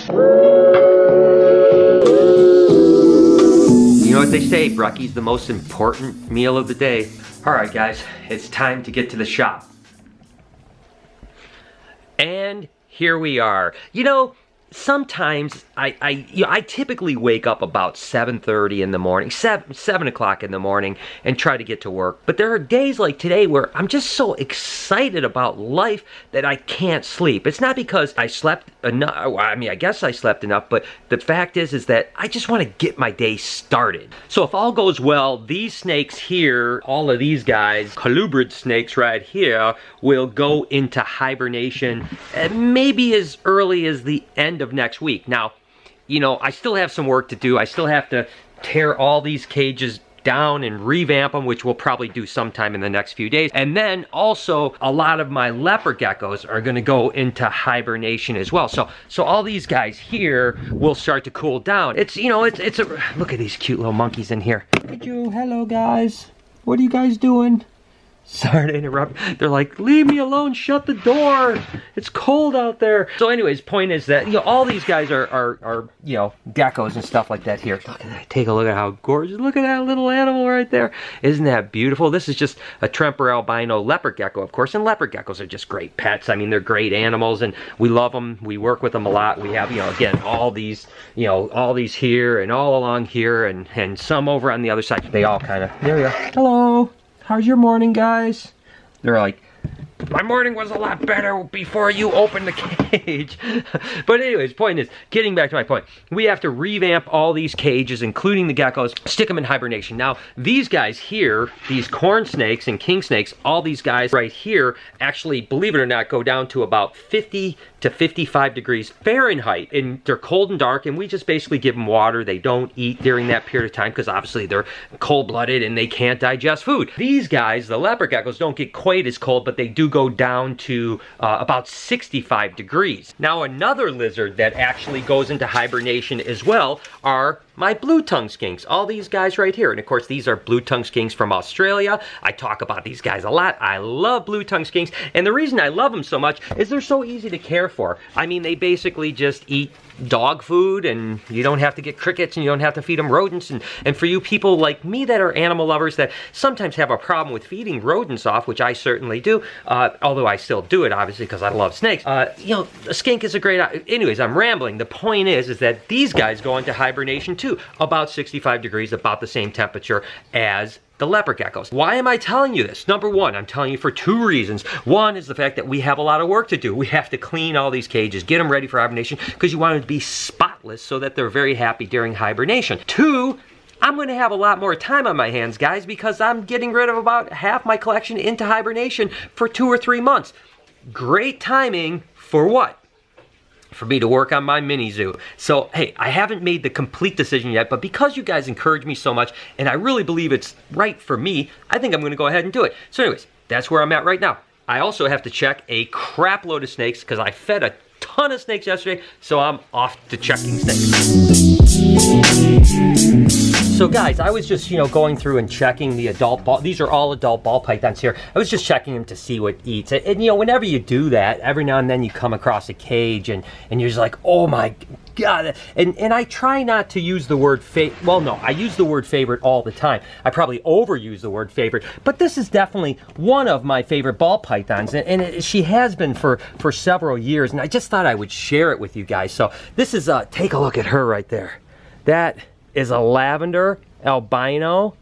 You know what they say, brekie's the most important meal of the day. Alright guys, it's time to get to the shop. And here we are. You know, sometimes I typically wake up about 7:30 in the morning, 7 o'clock in the morning, and try to get to work. But there are days like today where I'm just so excited about life that I can't sleep. It's not because I slept enough. I mean, I guess I slept enough, but the fact is that I just want to get my day started. So if all goes well, these snakes here, all of these guys, colubrid snakes right here, will go into hibernation maybe as early as the end of next week. Now, you know, I still have some work to do. I still have to tear all these cages down and revamp them, which we'll probably do sometime in the next few days. And then also a lot of my leopard geckos are going to go into hibernation as well. So all these guys here will start to cool down. It's, you know, it's a look at these cute little monkeys in here. Hey Joe, hello guys. What are you guys doing? Sorry to interrupt. They're like, leave me alone, shut the door. It's cold out there. So anyways, point is that, you know, all these guys are you know, geckos and stuff like that here. Look at that. Take a look at how gorgeous. Look at that little animal right there. Isn't that beautiful? This is just a Tremper albino leopard gecko, of course, and leopard geckos are just great pets. I mean, they're great animals, and we love them. We work with them a lot. We have, you know, again, all these, you know, all these here and all along here and some over on the other side. They all kind of, there we go. Hello. How's your morning, guys? They're like, my morning was a lot better before you opened the cage. But anyways, point is, getting back to my point, we have to revamp all these cages, including the geckos, stick them in hibernation. Now, these guys here, these corn snakes and king snakes, all these guys right here, actually, believe it or not, go down to about 50 to 55 degrees Fahrenheit. And they're cold and dark, and we just basically give them water. They don't eat during that period of time because obviously they're cold-blooded and they can't digest food. These guys, the leopard geckos, don't get quite as cold, but they do go down to about 65 degrees. Now, another lizard that actually goes into hibernation as well are my blue-tongued skinks. All these guys right here. And of course, these are blue-tongued skinks from Australia. I talk about these guys a lot. I love blue-tongued skinks. And the reason I love them so much is they're so easy to care for. I mean, they basically just eat dog food, and you don't have to get crickets, and you don't have to feed them rodents. And for you people like me that are animal lovers that sometimes have a problem with feeding rodents off, which I certainly do, although I still do it, obviously, because I love snakes, you know, a skink is a great... Anyways, I'm rambling. The point is that these guys go into hibernation too, about 65 degrees, about the same temperature as the leopard geckos. Why am I telling you this? Number one, I'm telling you for two reasons. One is the fact that we have a lot of work to do. We have to clean all these cages, get them ready for hibernation, because you want them to be spotless so that they're very happy during hibernation. Two, I'm going to have a lot more time on my hands, guys, because I'm getting rid of about half my collection into hibernation for 2 or 3 months. Great timing for what? For me to work on my mini zoo. So, hey, I haven't made the complete decision yet, but because you guys encourage me so much, and I really believe it's right for me, I think I'm going to go ahead and do it. So anyways, that's where I'm at right now. I also have to check a crap load of snakes because I fed a ton of snakes yesterday, so I'm off to checking snakes. So guys, I was just, you know, going through and checking the adult ball. These are all adult ball pythons here. I was just checking them to see what eats. And you know, whenever you do that, every now and then you come across a cage and you're just like, oh my God. And I try not to use the word well, no, I use the word favorite all the time. I probably overuse the word favorite, but this is definitely one of my favorite ball pythons. And she has been for several years. And I just thought I would share it with you guys. So this is, take a look at her right there. That is a lavender albino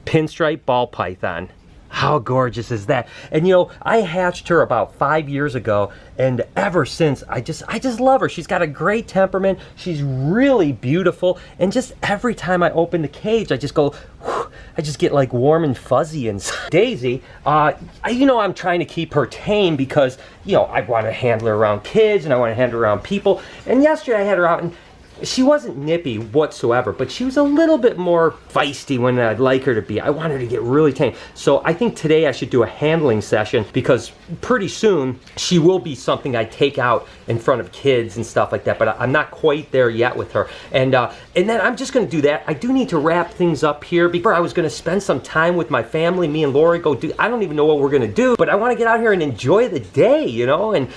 pinstripe ball python. How gorgeous is that? And you know, I hatched her about 5 years ago, and ever since I just love her. She's got a great temperament. She's really beautiful, and just every time I open the cage, I just go, whew, I just get like warm and fuzzy inside. Daisy, you know, I'm trying to keep her tame because, you know, I want to handle her around kids and I want to handle her around people. And yesterday I had her out, and she wasn't nippy whatsoever, but she was a little bit more feisty when I'd like her to be. I want her to get really tame. So I think today I should do a handling session, because pretty soon she will be something I take out in front of kids and stuff like that, but I'm not quite there yet with her. And then I'm just gonna do that. I do need to wrap things up here. Before I was gonna spend some time with my family, me and Lori I don't even know what we're gonna do, but I wanna get out here and enjoy the day, you know? And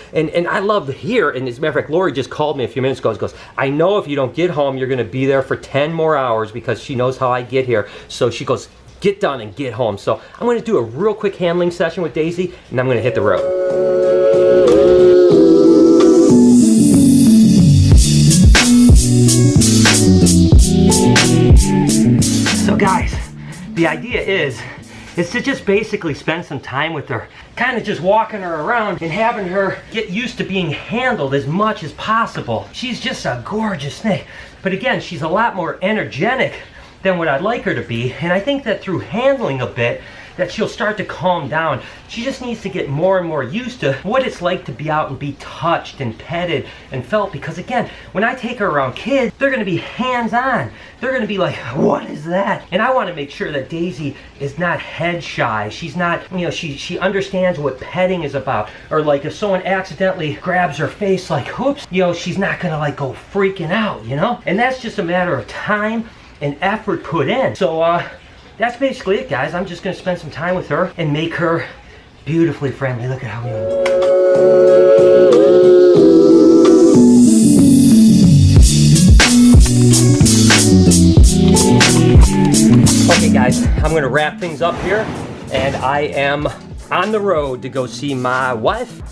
I love here, and as a matter of fact, Lori just called me a few minutes ago and goes, I know if you don't get home, you're gonna be there for 10 more hours, because she knows how I get here. So she goes, get done and get home. So I'm gonna do a real quick handling session with Daisy, and I'm gonna hit the road. So guys, the idea is to just basically spend some time with her, kind of just walking her around and having her get used to being handled as much as possible. She's just a gorgeous snake. But again, she's a lot more energetic than what I'd like her to be. And I think that through handling a bit, that she'll start to calm down. She just needs to get more and more used to what it's like to be out and be touched and petted and felt, because again, when I take her around kids, they're gonna be hands-on. They're gonna be like, what is that? And I wanna make sure that Daisy is not head shy. She's not, you know, she understands what petting is about. Or like if someone accidentally grabs her face, like, oops, you know, she's not gonna like go freaking out, you know? And that's just a matter of time and effort put in. So, that's basically it, guys. I'm just gonna spend some time with her and make her beautifully friendly. Look at how we Okay, guys, I'm gonna wrap things up here, and I am on the road to go see my wife.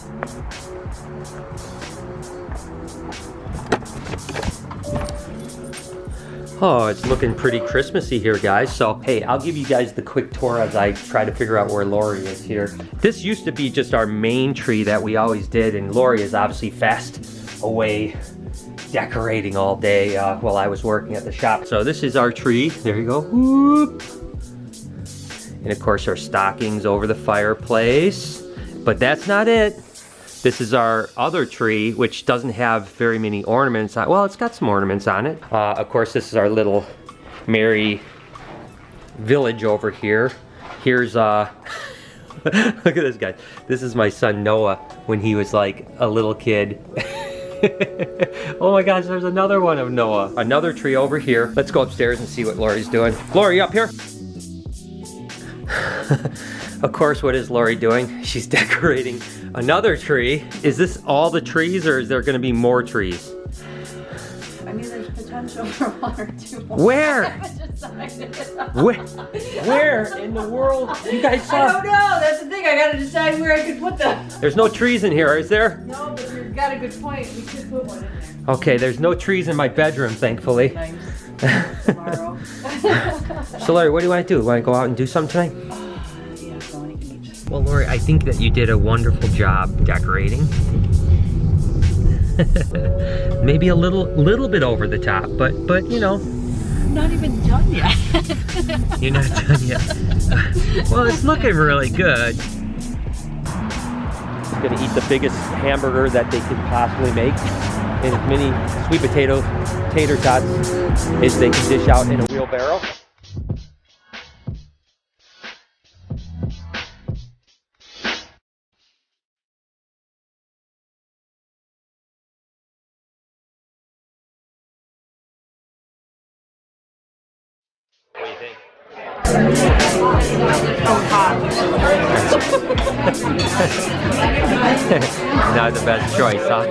Oh, it's looking pretty Christmassy here, guys. So, hey, I'll give you guys the quick tour as I try to figure out where Lori is here. This used to be just our main tree that we always did, and Lori is obviously fast away decorating all day while I was working at the shop. So this is our tree. There you go. Whoop. And of course, our stockings over the fireplace. But that's not it. This is our other tree, which doesn't have very many ornaments on. Well, it's got some ornaments on it. Of course, this is our little merry village over here. Here's, look at this guy. This is my son Noah when he was like a little kid. Oh my gosh, there's another one of Noah. Another tree over here. Let's go upstairs and see what Lori's doing. Lori, up here? Of course, what is Lori doing? She's decorating another tree. Is this all the trees, or is there gonna be more trees? I mean, there's potential for one or two more. Where? Where in the world? You guys saw? I don't know, that's the thing. I gotta decide where I could put them. There's no trees in here, is there? No, but you've got a good point. We could put one in there. Okay, there's no trees in my bedroom, thankfully. Nice. Tomorrow. So Lori, what do you want to do? Want to go out and do something tonight? Yeah, go on, you can eat. Well, Lori, I think that you did a wonderful job decorating. Maybe a little bit over the top, but you know. I'm not even done yet. You're not done yet. Well, it's looking really good. I'm gonna eat the biggest hamburger that they could possibly make, and as many sweet potato tater tots as they can dish out in a wheelbarrow. What do you think? Not the best choice, huh?